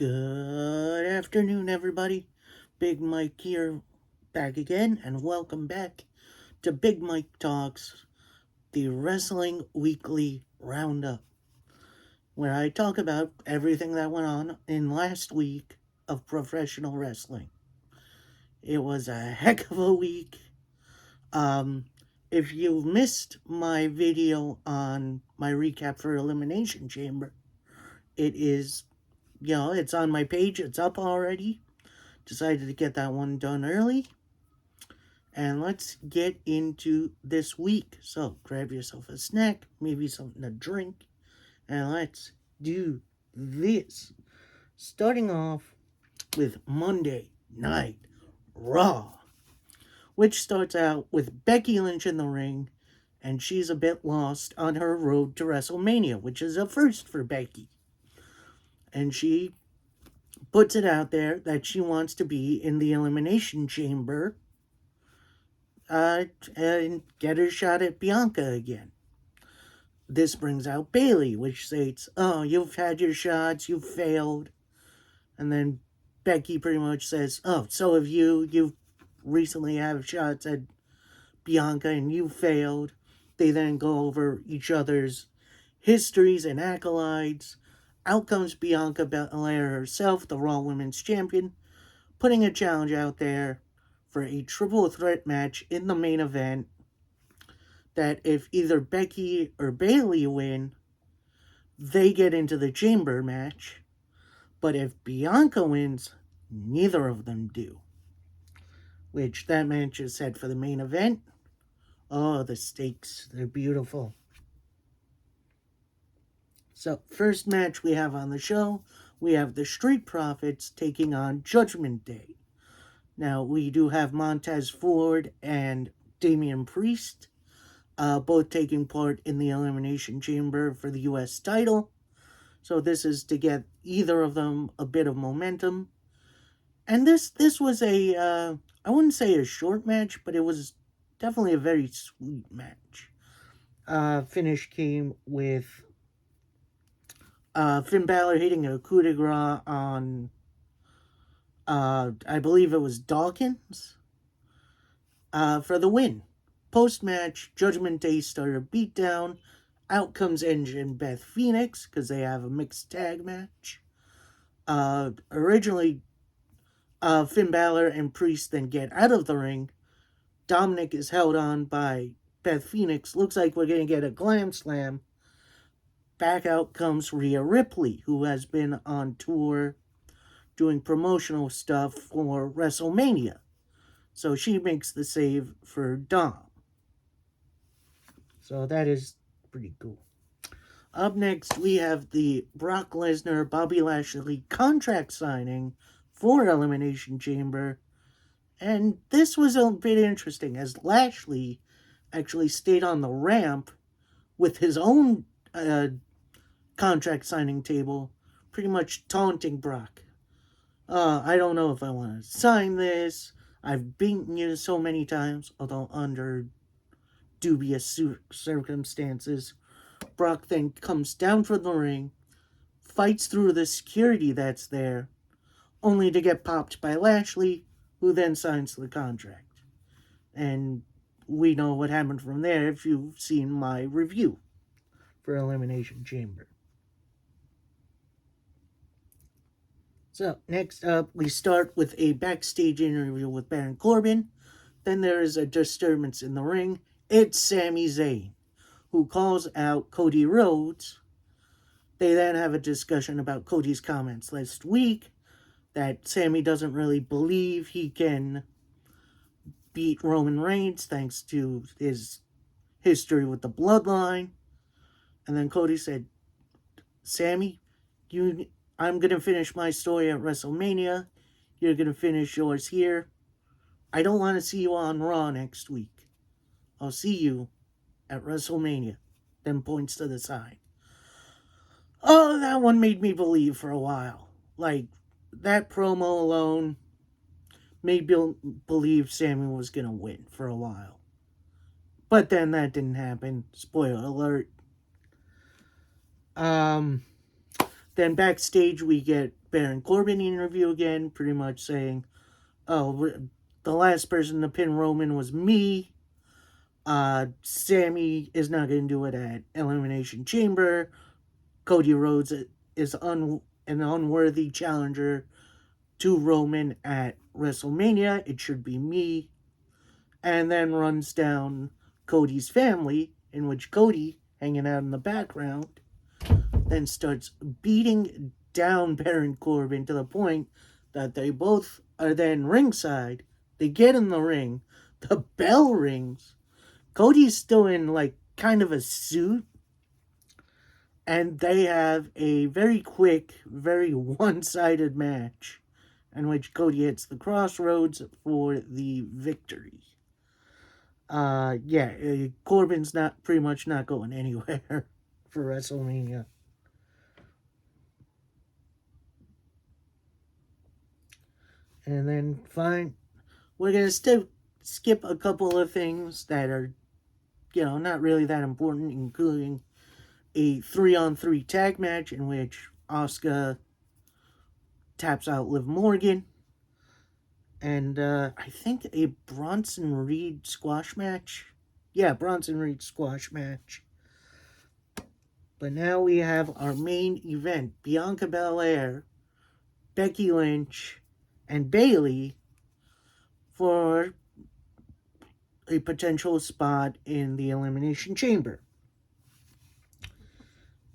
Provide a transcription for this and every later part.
Good afternoon, everybody. Big Mike here, back again, and welcome back to Big Mike Talks, the Wrestling Weekly Roundup, where I talk about everything that went on in last week of professional wrestling. It was a heck of a week. Um, if you missed my video on my recap for Elimination Chamber, it is, it's on my page, it's up already. Decided to get that one done early. And let's get into this week. So grab yourself a snack, maybe something to drink, and let's do this. Starting off with Monday Night Raw, which starts out with Becky Lynch in the ring, and she's a bit lost on her road to WrestleMania, which is a first for Becky. And she puts it out there that she wants to be in the Elimination Chamber and get her shot at Bianca again. This brings out Bayley, which states, "Oh, you've had your shots, you've failed." And then Becky pretty much says, "Oh, so have you. You've recently had shots at Bianca and you failed." They then go over each other's histories and accolades. Out comes Bianca Belair herself, the Raw Women's Champion, putting a challenge out there for a triple threat match in the main event that if either Becky or Bayley win, they get into the chamber match. But if Bianca wins, neither of them do. Which that match is set for the main event. Oh, the stakes, they're beautiful. So, first match we have on the show, we have the Street Profits taking on Judgment Day. Now, we do have Montez Ford and Damian Priest, both taking part in the Elimination Chamber for the U.S. title. So this is to get either of them a bit of momentum. And this was I wouldn't say a short match, but it was definitely a very sweet match. Finish came with Finn Balor hitting a coup de grace on, I believe it was Dawkins, for the win. Post-match, Judgment Day started a beatdown. Out comes Edge and Beth Phoenix, because they have a mixed tag match. Originally, Finn Balor and Priest then get out of the ring. Dominic is held on by Beth Phoenix. Looks like we're going to get a glam slam. Back out comes Rhea Ripley, who has been on tour doing promotional stuff for WrestleMania. So she makes the save for Dom. So that is pretty cool. Up next, we have the Brock Lesnar Bobby Lashley contract signing for Elimination Chamber. And this was a bit interesting, as Lashley actually stayed on the ramp with his own contract signing table, pretty much taunting Brock. I don't know if I want to sign this. I've beaten you so many times, although under dubious circumstances. Brock then comes down from the ring, fights through the security that's there, only to get popped by Lashley, who then signs the contract. And we know what happened from there if you've seen my review for Elimination Chamber. So, next up, we start with a backstage interview with Baron Corbin. Then there is a disturbance in the ring. It's Sami Zayn, who calls out Cody Rhodes. They then have a discussion about Cody's comments last week, that Sami doesn't really believe he can beat Roman Reigns thanks to his history with the bloodline. And then Cody said, "Sami, I'm going to finish my story at WrestleMania. You're going to finish yours here. I don't want to see you on Raw next week. I'll see you at WrestleMania." Then points to the sign. Oh, that one made me believe for a while. Like, that promo alone made me believe Sami was going to win for a while. But then that didn't happen. Spoiler alert. Then backstage, we get Baron Corbin interview again, pretty much saying, oh, the last person to pin Roman was me. Sammy is not going to do it at Elimination Chamber. Cody Rhodes is an unworthy challenger to Roman at WrestleMania. It should be me. And then runs down Cody's family, in which Cody, hanging out in the background, then starts beating down Baron Corbin to the point that they both are then ringside. They get in the ring. The bell rings. Cody's still in like kind of a suit. And they have a very quick, very one-sided match in which Cody hits the Crossroads for the victory. Corbin's pretty much not going anywhere for WrestleMania. And then we're going to skip a couple of things that are, not really that important, including a 3-on-3 tag match in which Asuka taps out Liv Morgan. And I think a Bronson Reed squash match. Yeah, Bronson Reed squash match. But now we have our main event. Bianca Belair, Becky Lynch, and Bayley for a potential spot in the Elimination Chamber.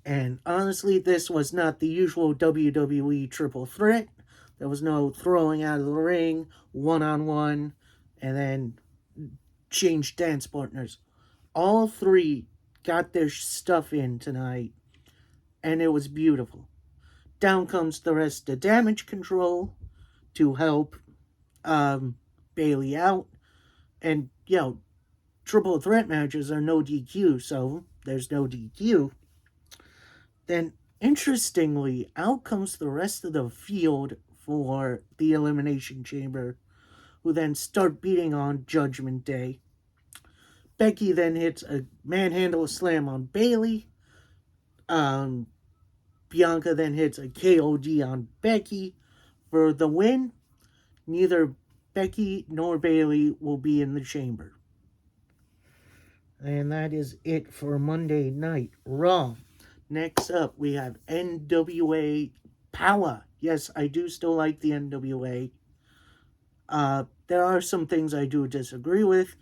And honestly, this was not the usual WWE triple threat. There was no throwing out of the ring, one-on-one, and then change dance partners. All three got their stuff in tonight, and it was beautiful. Down comes the rest of Damage Control to help Bayley out. And, triple threat matches are no DQ, so there's no DQ. Then, interestingly, out comes the rest of the field for the Elimination Chamber, who then start beating on Judgment Day. Becky then hits a manhandle slam on Bayley. Bianca then hits a KOD on Becky for the win. Neither Becky nor Bayley will be in the chamber. And that is it for Monday Night Raw. Next up, we have NWA Power. Yes, I do still like the NWA. There are some things I do disagree with.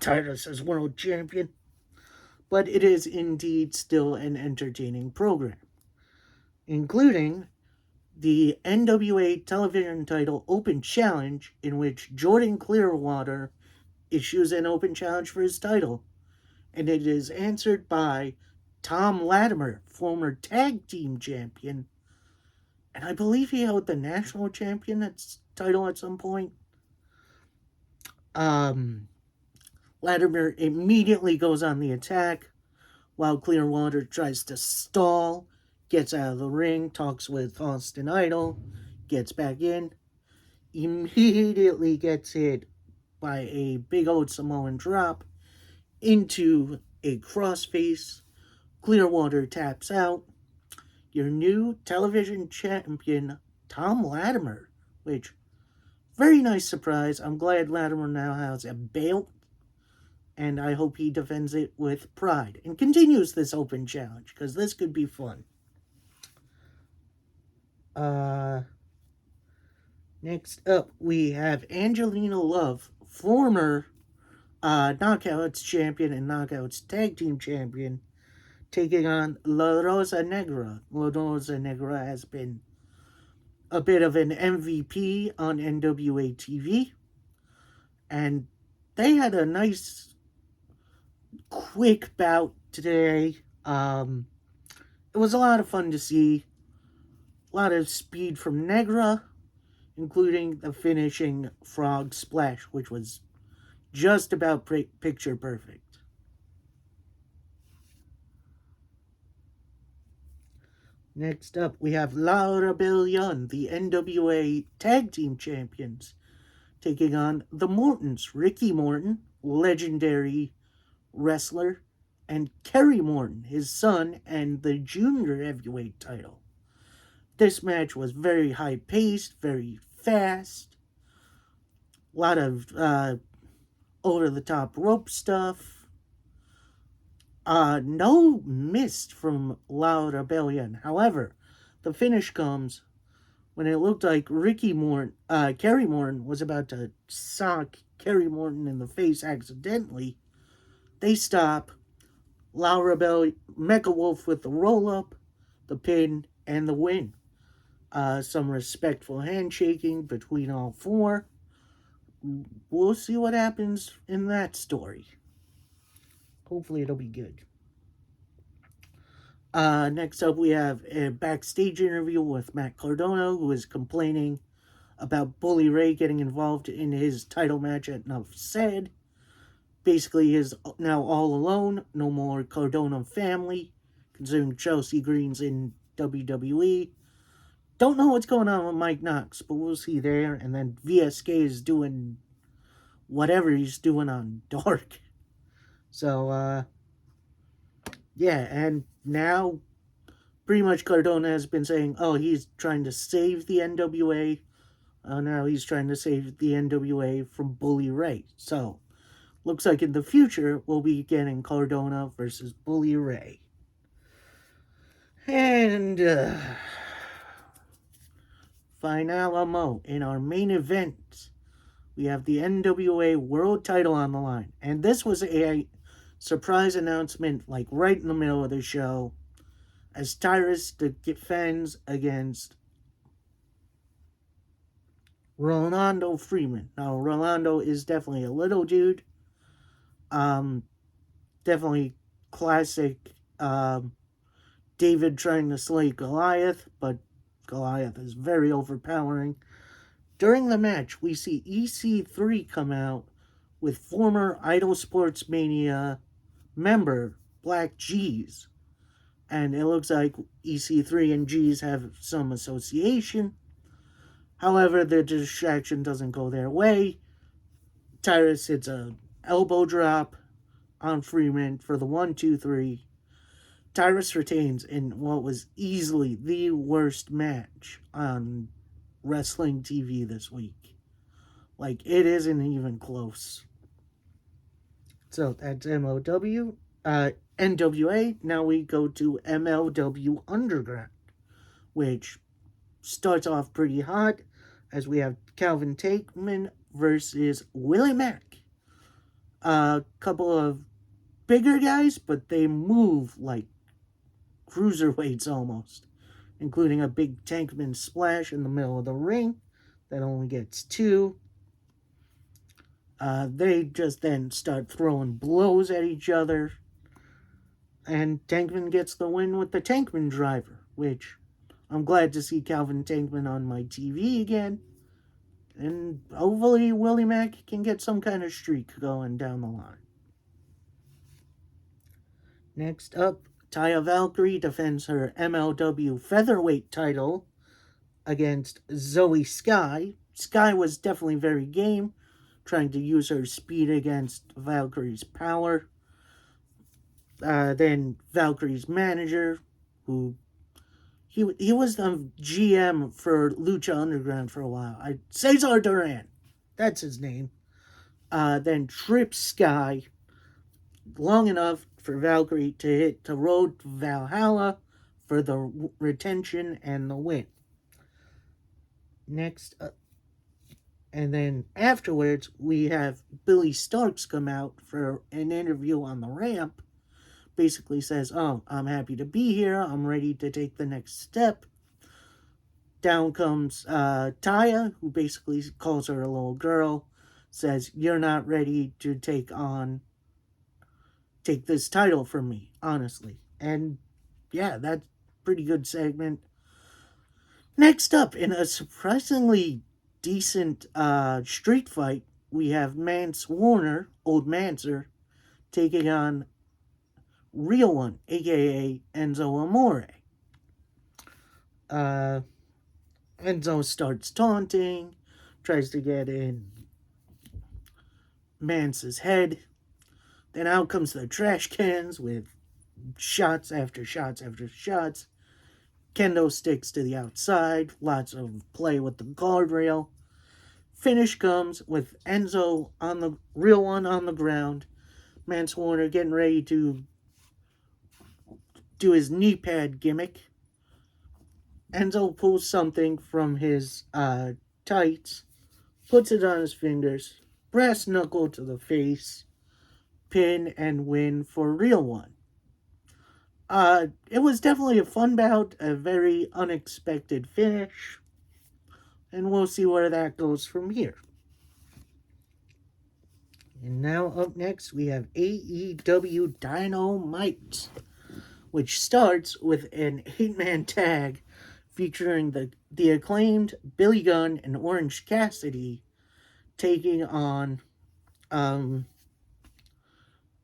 Titus as world champion. But it is indeed still an entertaining program. Including the NWA television title Open Challenge, in which Jordan Clearwater issues an open challenge for his title. And it is answered by Tom Latimer, former tag team champion. And I believe he held the national champion title at some point. Latimer immediately goes on the attack while Clearwater tries to stall, gets out of the ring, talks with Austin Idol, gets back in, immediately gets hit by a big old Samoan drop into a crossface. Clearwater taps out. Your new television champion, Tom Latimer, which, very nice surprise. I'm glad Latimer now has a belt, and I hope he defends it with pride and continues this open challenge, because this could be fun. Next up, we have Angelina Love, former Knockouts champion and Knockouts tag team champion, taking on La Rosa Negra. La Rosa Negra has been a bit of an MVP on NWA TV. And they had a nice, quick bout today. It was a lot of fun to see. A lot of speed from Negra, including the finishing frog splash, which was just about picture perfect. Next up, we have La Rebellion, the NWA Tag Team Champions, taking on the Mortons. Ricky Morton, legendary wrestler, and Kerry Morton, his son, and the junior heavyweight title. This match was very high paced, very fast, a lot of over the top rope stuff. No missed from La Rebellion. However, the finish comes when it looked like Kerry Morton was about to sock Kerry Morton in the face accidentally. They stop. La Rebellion, Mecha Wolf with the roll up, the pin, and the win. Some respectful handshaking between all four. We'll see what happens in that story. Hopefully it'll be good. Next up, we have a backstage interview with Matt Cardona, who is complaining about Bully Ray getting involved in his title match at Enough Said. Basically, he is now all alone, no more Cardona family, considering Chelsea Green's in WWE. Don't know what's going on with Mike Knox, but we'll see there. And then VSK is doing whatever he's doing on Dark. So, yeah, and now pretty much Cardona has been saying, oh, he's trying to save the NWA. Now he's trying to save the NWA from Bully Ray. So, looks like in the future, we'll be getting Cardona versus Bully Ray. And, finalamo, in our main event, we have the NWA World Title on the line. And this was a surprise announcement, like right in the middle of the show, as Tyrus defends against Rolando Freeman. Now, Rolando is definitely a little dude. Definitely classic David trying to slay Goliath, but Goliath is very overpowering. During the match, we see EC3 come out with former Idol Sports Mania member Black G's. And it looks like EC3 and G's have some association. However, the distraction doesn't go their way. Tyrus hits an elbow drop on Freeman for the 1-2-3. Tyrus retains in what was easily the worst match on wrestling TV this week. Like, it isn't even close. So, that's NWA. Now we go to MLW Underground, which starts off pretty hot as we have Calvin Tankman versus Willie Mack. A couple of bigger guys, but they move like cruiserweights almost, including a big Tankman splash in the middle of the ring that only gets 2. They just then start throwing blows at each other, and Tankman gets the win with the Tankman driver, which I'm glad to see Calvin Tankman on my TV again. And hopefully Willie Mack can get some kind of streak going down the line. Next up, Taya Valkyrie defends her MLW featherweight title against Zoe Sky. Sky was definitely very game, trying to use her speed against Valkyrie's power. Then Valkyrie's manager, who he was the GM for Lucha Underground for a while. Cesar Duran, that's his name. Then trips Sky long enough for Valkyrie to hit the Road to Valhalla for the retention and the win. Next up, and then afterwards, we have Billy Starks come out for an interview on the ramp. Basically says, oh, I'm happy to be here. I'm ready to take the next step. Down comes Taya, who basically calls her a little girl. Says, you're not ready to take this title from me, honestly. And yeah, that's a pretty good segment. Next up, in a surprisingly decent street fight, we have Mance Warner, Old Mancer, taking on Real One, aka Enzo Amore. Enzo starts taunting, tries to get in Mance's head. Then out comes the trash cans with shots after shots after shots. Kendo sticks to the outside, lots of play with the guardrail. Finish comes with Enzo on the real one on the ground. Mance Warner getting ready to do his knee pad gimmick. Enzo pulls something from his tights, puts it on his fingers, brass knuckle to the face, pin and win for real one. It was definitely a fun bout, a very unexpected finish, and we'll see where that goes from here. And now up next we have AEW Dynamite, which starts with an 8-man tag featuring the acclaimed Billy Gunn and Orange Cassidy taking on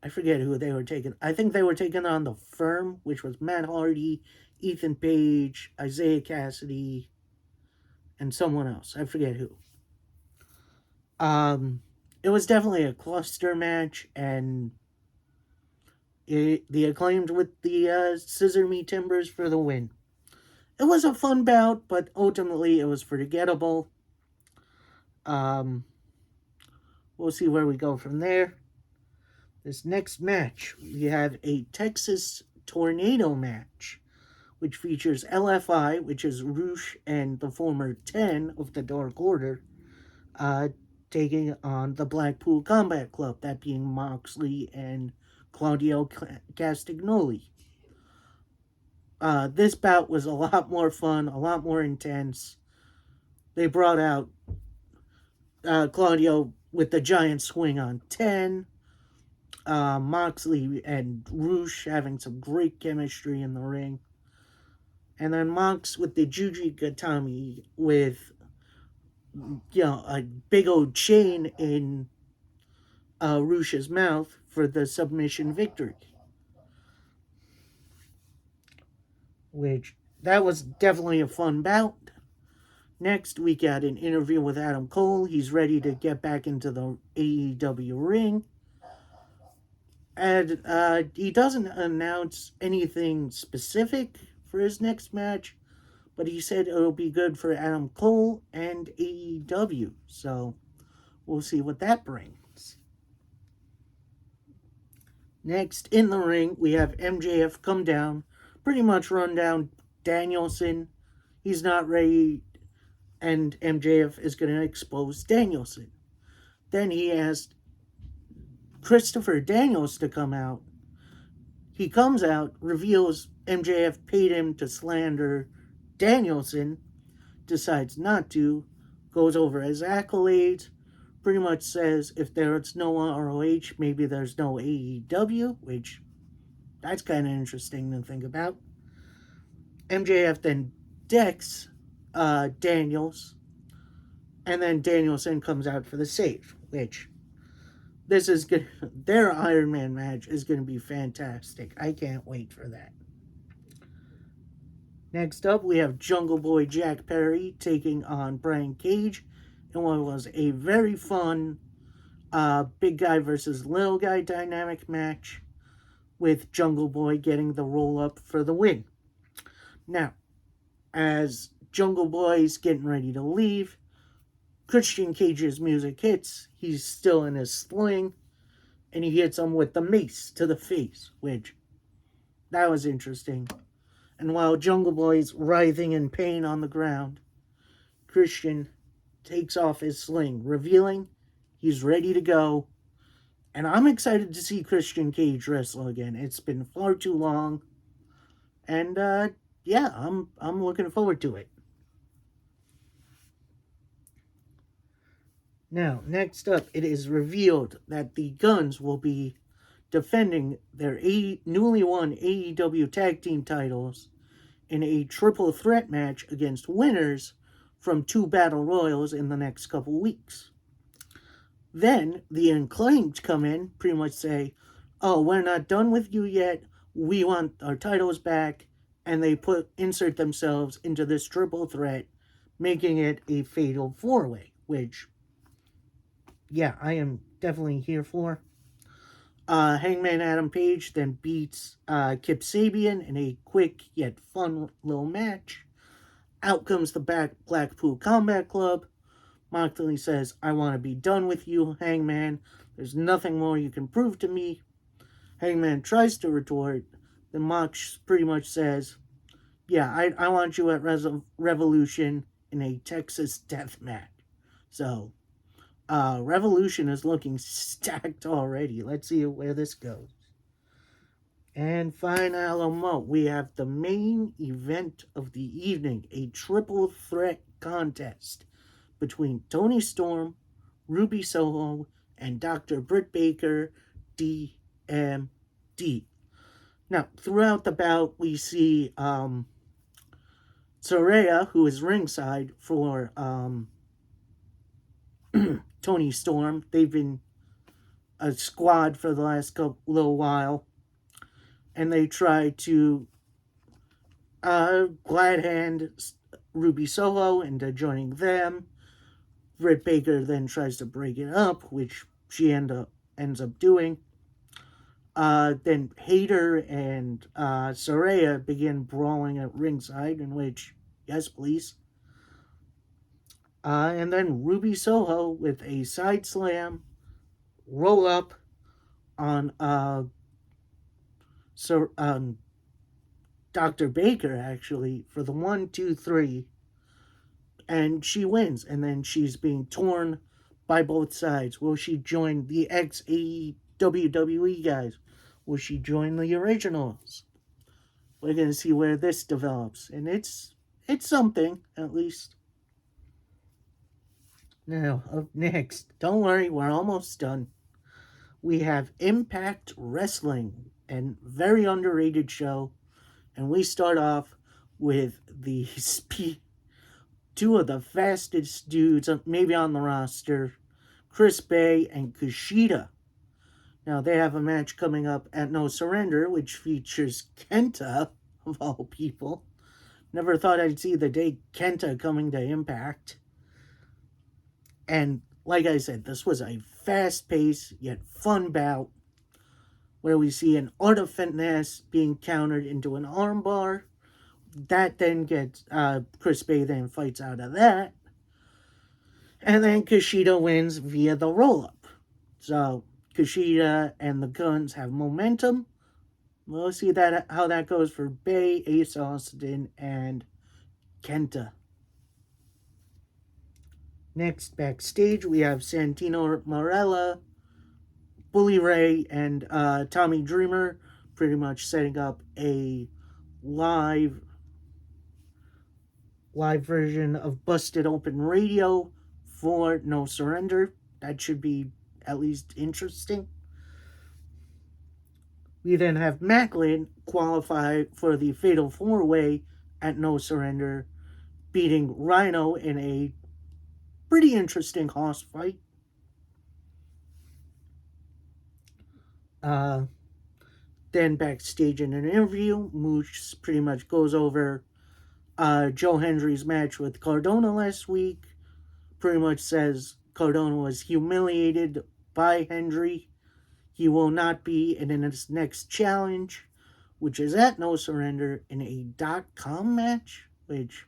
I forget who they were taking. I think they were taking on the Firm, which was Matt Hardy, Ethan Page, Isaiah Cassidy, and someone else. I forget who. It was definitely a cluster match, and the Acclaimed with the Scissor Me Timbers for the win. It was a fun bout, but ultimately it was forgettable. We'll see where we go from there. This next match, we have a Texas Tornado match, which features LFI, which is Roosh and the former 10 of the Dark Order, taking on the Blackpool Combat Club, that being Moxley and Claudio Castagnoli. This bout was a lot more fun, a lot more intense. They brought out Claudio with the giant swing on 10. Moxley and Roosh having some great chemistry in the ring. And then Mox with the Juji Gatami with, a big old chain in Roosh's mouth for the submission victory. Which, that was definitely a fun bout. Next, we got an interview with Adam Cole. He's ready to get back into the AEW ring. And he doesn't announce anything specific for his next match, but he said it'll be good for Adam Cole and AEW. So we'll see what that brings. Next, in the ring, we have MJF come down, pretty much run down Danielson. He's not ready, and MJF is going to expose Danielson. Then he asked Christopher Daniels to come out. He comes out, reveals MJF paid him to slander Danielson, decides not to, goes over his accolades, pretty much says if there's no ROH, maybe there's no AEW, which that's kind of interesting to think about. MJF then decks Daniels, and then Danielson comes out for the save, which this is good. Their Iron Man match is going to be fantastic. I can't wait for that. Next up, we have Jungle Boy Jack Perry taking on Brian Cage in what was a very fun big guy versus little guy dynamic match, with Jungle Boy getting the roll up for the win. Now, as Jungle Boy's getting ready to leave, Christian Cage's music hits. He's still in his sling, and he hits him with the mace to the face, which, that was interesting. And while Jungle Boy's writhing in pain on the ground, Christian takes off his sling, revealing he's ready to go. And I'm excited to see Christian Cage wrestle again. It's been far too long. And, yeah, I'm looking forward to it. Now, next up, it is revealed that the Guns will be defending their newly won AEW Tag Team titles in a triple threat match against winners from 2 Battle Royals in the next couple weeks. Then, the Acclaimed come in, pretty much say, oh, we're not done with you yet, we want our titles back, and they insert themselves into this triple threat, making it a fatal 4-way, which, yeah, I am definitely here for. Hangman Adam Page then beats Kip Sabian in a quick yet fun little match. Out comes the Blackpool Combat Club. Moxley says, I want to be done with you, Hangman. There's nothing more you can prove to me. Hangman tries to retort. Then Mox pretty much says, yeah, I want you at Revolution in a Texas death match. So, Revolution is looking stacked already. Let's see where this goes. And finally, we have the main event of the evening, a triple threat contest between Toni Storm, Ruby Soho, and Dr. Britt Baker, DMD. Now, throughout the bout, we see Saraya, who is ringside for Toni Storm. They've been a squad for the last little while, and they try to glad hand Ruby Soho into joining them. Britt Baker then tries to break it up, which she ends up doing. Then Hayter and Saraya begin brawling at ringside, in which, yes, please. And then Ruby Soho with a side slam, roll up on Dr. Baker, actually, for the 1, 2, 3. And she wins, and then she's being torn by both sides. Will she join the ex-WWE guys? Will she join the originals? We're going to see where this develops. And it's something, at least. Now, up next, don't worry, we're almost done. We have Impact Wrestling, a very underrated show. And we start off with the two of the fastest dudes, maybe on the roster, Chris Bay and Kushida. Now, they have a match coming up at No Surrender, which features Kenta, of all people. Never thought I'd see the day Kenta coming to Impact. And, like I said, this was a fast-paced, yet fun bout, where we see an Art of Finesse being countered into an armbar. That then gets, Chris Bay then fights out of that. And then Kushida wins via the roll-up. So, Kushida and the Guns have momentum. We'll see how that goes for Bay, Ace Austin, and Kenta. Next, backstage, we have Santino Marella, Bully Ray, and Tommy Dreamer pretty much setting up a live version of Busted Open Radio for No Surrender. That should be at least interesting. We then have Macklin qualify for the Fatal 4-Way at No Surrender, beating Rhino in a pretty interesting hoss fight. Then backstage in an interview, Mooch pretty much goes over Joe Hendry's match with Cardona last week. Pretty much says Cardona was humiliated by Hendry. He will not be in his next challenge, which is at No Surrender, in a .com match, which,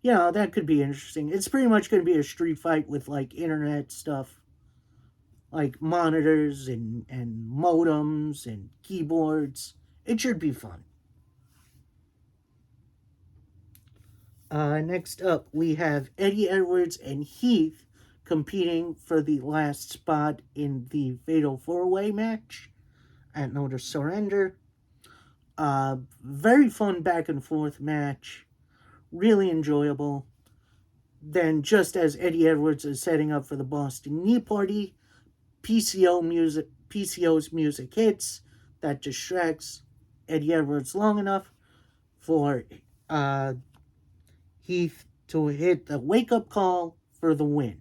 you know, that could be interesting. It's pretty much going to be a street fight with, like, internet stuff, like monitors and modems and keyboards. It should be fun. Next up, we have Eddie Edwards and Heath competing for the last spot in the Fatal 4-Way match at No Surrender. Very fun back and forth match. Really enjoyable. Then, just as Eddie Edwards is setting up for the Boston Knee Party, PCO's music hits. That distracts Eddie Edwards long enough for Heath to hit the wake-up call for the win.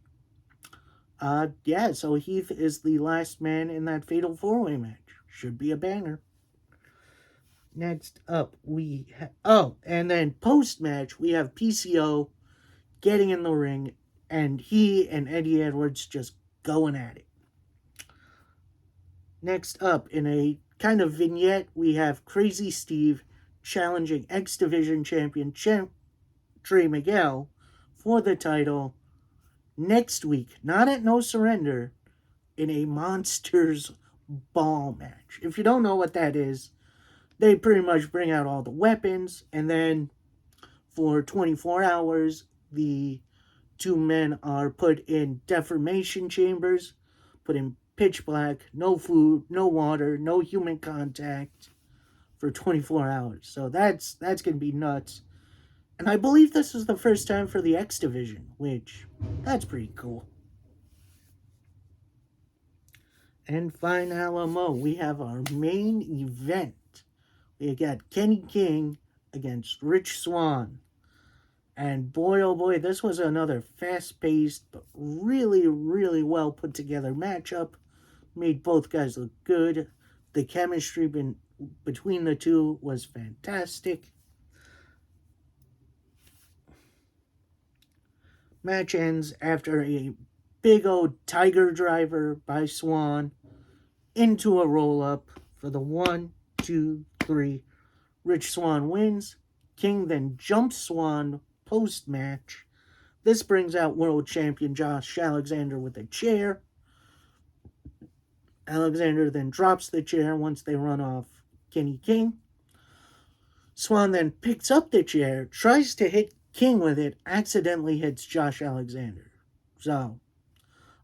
So Heath is the last man in that Fatal 4-Way match. Should be a banger. Next up, and then post-match, we have PCO getting in the ring, and he and Eddie Edwards just going at it. Next up, in a kind of vignette, we have Crazy Steve challenging X Division champion Trey Miguel for the title next week, not at No Surrender, in a Monsters Ball match. If you don't know what that is, they pretty much bring out all the weapons, and then for 24 hours, the two men are put in deformation chambers, put in pitch black, no food, no water, no human contact for 24 hours. So that's going to be nuts. And I believe this is the first time for the X Division, which that's pretty cool. And finally, we have our main event. We got Kenny King against Rich Swann. And boy, oh boy, this was another fast-paced, but really, really well put together matchup. Made both guys look good. The chemistry between the two was fantastic. Match ends after a big old tiger driver by Swann into a roll-up for the 1, 2, 3. Rich Swann wins. King then jumps Swann post-match. This brings out world champion Josh Alexander with a chair. Alexander then drops the chair once they run off Kenny King. Swann then picks up the chair, tries to hit King with it, accidentally hits Josh Alexander. So,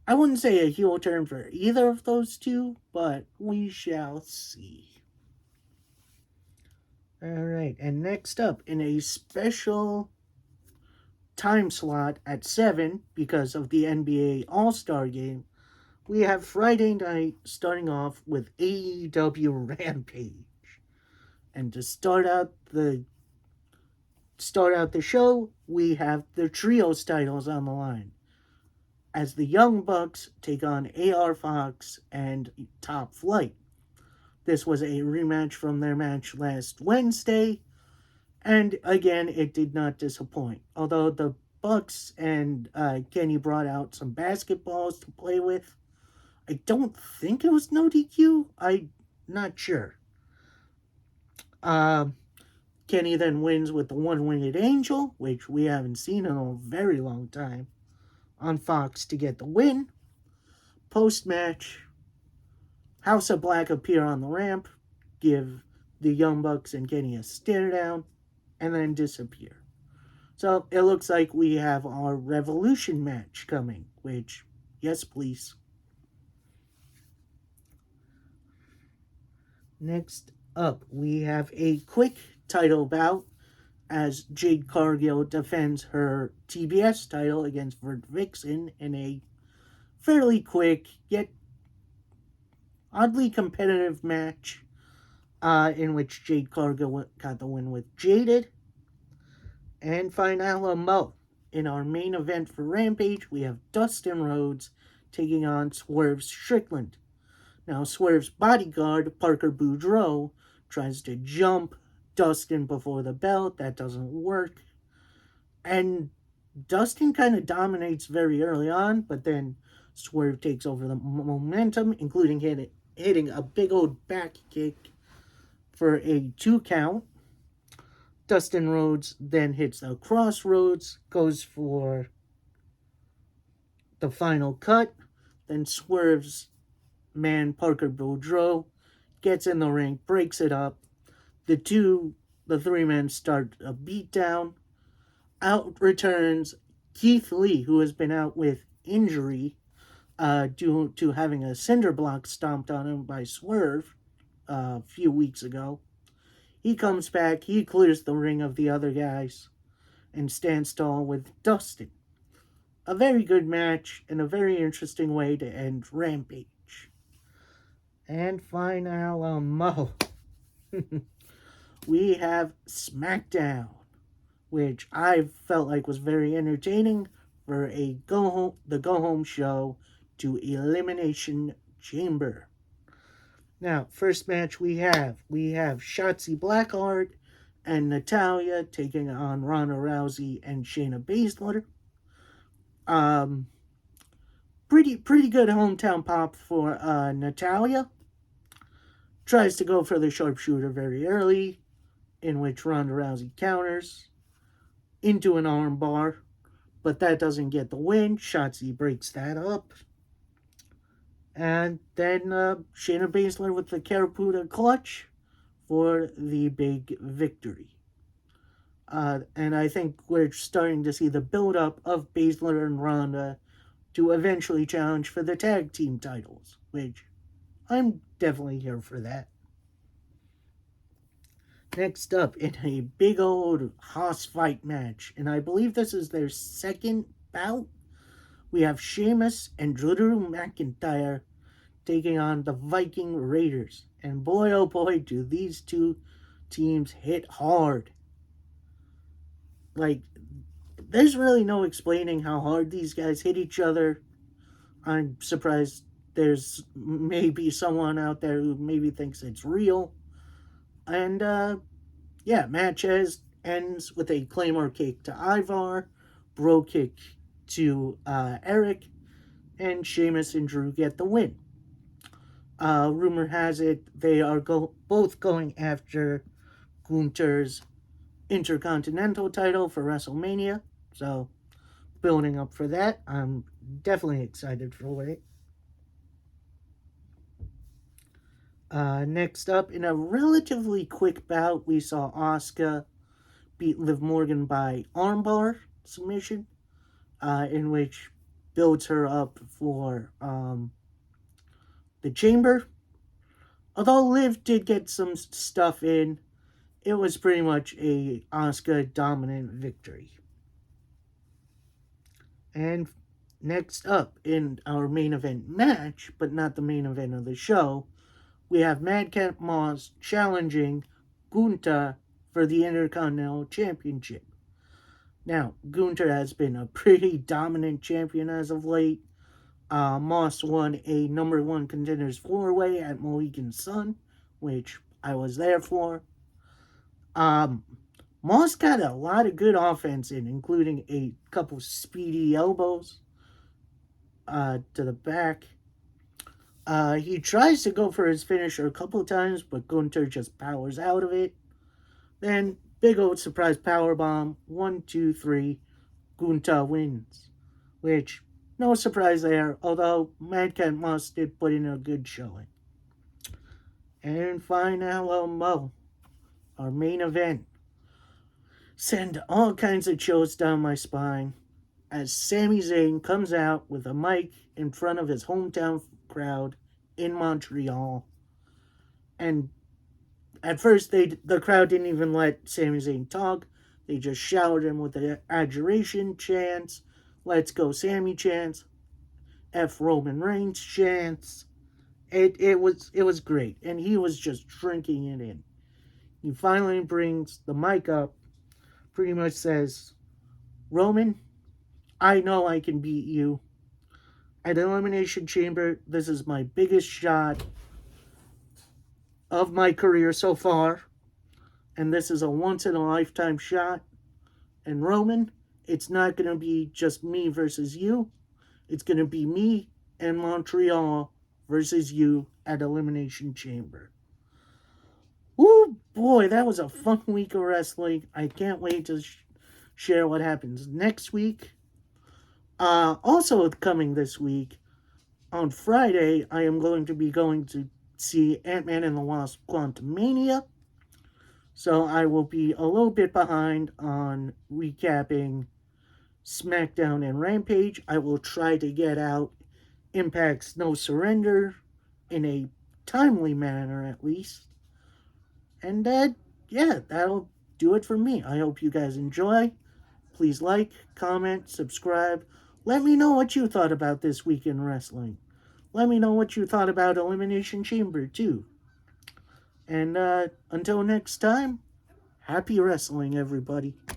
I wouldn't say a heel turn for either of those two, but we shall see. Alright, and next up, in a special time slot at 7, because of the NBA All-Star Game, we have Friday night starting off with AEW Rampage. And to start out the show, we have the Trios titles on the line, as the Young Bucks take on AR Fox and Top Flight. This was a rematch from their match last Wednesday, and again, it did not disappoint. Although the Bucks and Kenny brought out some basketballs to play with, I don't think it was no DQ. I'm not sure. Kenny then wins with the One-Winged Angel, which we haven't seen in a very long time, on Fox to get the win. Post-match, House of Black appear on the ramp, give the Young Bucks and Kenny a stare down, and then disappear. So it looks like we have our Revolution match coming, which, yes please. Next up, we have a quick title bout as Jade Cargill defends her TBS title against Vert Vixen in a fairly quick yet oddly competitive match in which Jade Cargill got the win with Jaded. And finally, in our main event for Rampage, we have Dustin Rhodes taking on Swerve Strickland. Now, Swerve's bodyguard, Parker Boudreaux, tries to jump Dustin before the bell. That doesn't work. And Dustin kind of dominates very early on, but then Swerve takes over the momentum, including hitting a big old back kick for a 2 count. Dustin Rhodes then hits the crossroads, goes for the final cut, then Swerve's man, Parker Boudreaux, gets in the ring, breaks it up. The 3 men start a beatdown. Out returns Keith Lee, who has been out with injury due to having a cinder block stomped on him by Swerve a few weeks ago. He comes back, he clears the ring of the other guys, and stands tall with Dustin. A very good match, and a very interesting way to end Rampage. And finally, we have SmackDown, which I felt like was very entertaining for the go-home show to Elimination Chamber. Now, first match we have Shotzi Blackheart and Natalya taking on Ronda Rousey and Shayna Baszler. Pretty good hometown pop for Natalya. tries to go for the sharpshooter very early, in which Ronda Rousey counters into an armbar, but that doesn't get the win. Shotzi breaks that up. And then Shayna Baszler with the Karaputa clutch for the big victory. And I think we're starting to see the build-up of Baszler and Ronda to eventually challenge for the tag team titles, which I'm definitely here for that. Next up, in a big old hoss fight match, and I believe this is their second bout, we have Sheamus and Drew McIntyre taking on the Viking Raiders. And boy, oh boy, do these two teams hit hard. Like, there's really no explaining how hard these guys hit each other. I'm surprised there's maybe someone out there who maybe thinks it's real. And, match ends with a Claymore kick to Ivar, Bro kick to Eric, and Sheamus and Drew get the win. Rumor has it they are both going after Gunther's Intercontinental title for WrestleMania. So, building up for that. I'm definitely excited for it. Next up, in a relatively quick bout, we saw Asuka beat Liv Morgan by armbar submission, in which builds her up for the Chamber. Although Liv did get some stuff in, it was pretty much a Asuka dominant victory. And next up in our main event match, but not the main event of the show, we have Madcap Moss challenging Gunther for the Intercontinental Championship. Now, Gunther has been a pretty dominant champion as of late. Moss won a number one contenders 4-way at Mohegan Sun, which I was there for. Moss got a lot of good offense in, including a couple speedy elbows to the back. He tries to go for his finisher a couple times, but Gunther just powers out of it. Then, big old surprise powerbomb. 1, 2, 3. Gunther wins. Which, no surprise there, although Madcap Moss did put in a good showing. And finally, our main event. Send all kinds of chills down my spine as Sami Zayn comes out with a mic in front of his hometown crowd in Montreal. And at first, the crowd didn't even let Sami Zayn talk. They just showered him with the adjuration chants, "Let's go Sami" chants, "F Roman Reigns" chants. It was great, and he was just drinking it in. He finally brings the mic up, pretty much says, "Roman, I know I can beat you. At Elimination Chamber, this is my biggest shot of my career so far. And this is a once-in-a-lifetime shot. And Roman, it's not going to be just me versus you. It's going to be me and Montreal versus you at Elimination Chamber." Ooh, boy, that was a fun week of wrestling. I can't wait to share what happens next week. Also coming this week, on Friday, I am going to see Ant-Man and the Wasp: Quantumania. So I will be a little bit behind on recapping SmackDown and Rampage. I will try to get out Impact's No Surrender in a timely manner, at least. And that'll do it for me. I hope you guys enjoy. Please like, comment, subscribe. Let me know what you thought about this week in wrestling. Let me know what you thought about Elimination Chamber, too. And until next time, happy wrestling, everybody.